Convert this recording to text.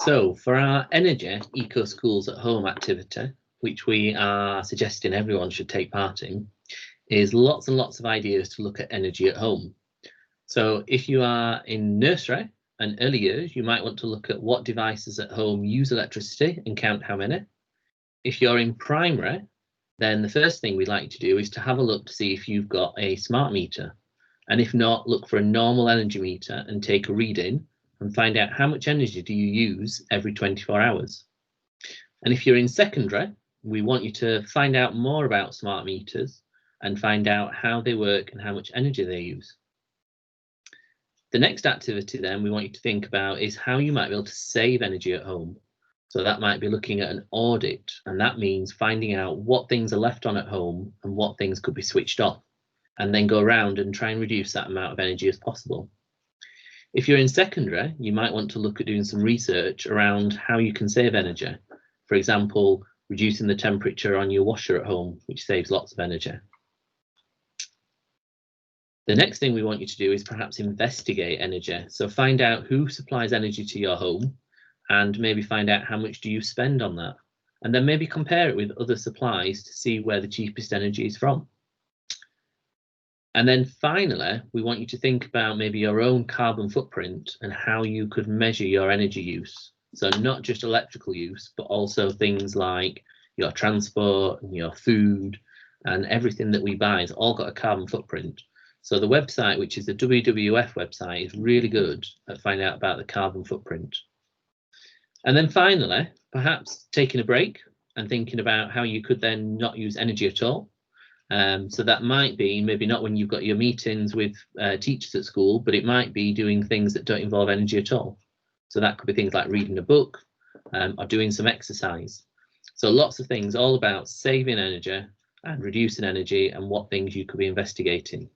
So for our energy eco schools at home activity, which we are suggesting everyone should take part in, is lots and lots of ideas to look at energy at home. So if you are in nursery and early years, you might want to look at what devices at home use electricity and count how many. If you're in primary, then the first thing we'd like you to do is to have a look to see if you've got a smart meter. And if not, look for a normal energy meter and take a reading and find out how much energy do you use every 24 hours. And if you're in secondary, we want you to find out more about smart meters and find out how they work and how much energy they use. The next activity then we want you to think about is how you might be able to save energy at home. So that might be looking at an audit, and that means finding out what things are left on at home and what things could be switched off, and then go around and try and reduce that amount of energy as possible. If you're in secondary, you might want to look at doing some research around how you can save energy. For example, reducing the temperature on your washer at home, which saves lots of energy. The next thing we want you to do is perhaps investigate energy. So find out who supplies energy to your home and maybe find out how much do you spend on that. And then maybe compare it with other supplies to see where the cheapest energy is from. And then finally, we want you to think about maybe your own carbon footprint and how you could measure your energy use. So not just electrical use, but also things like your transport and your food and everything that we buy has all got a carbon footprint. So the website, which is the WWF website, is really good at finding out about the carbon footprint. And then finally, perhaps taking a break and thinking about how you could then not use energy at all. So that might be maybe not when you've got your meetings with teachers at school, but it might be doing things that don't involve energy at all. So that could be things like reading a book or doing some exercise. So lots of things all about saving energy and reducing energy and what things you could be investigating.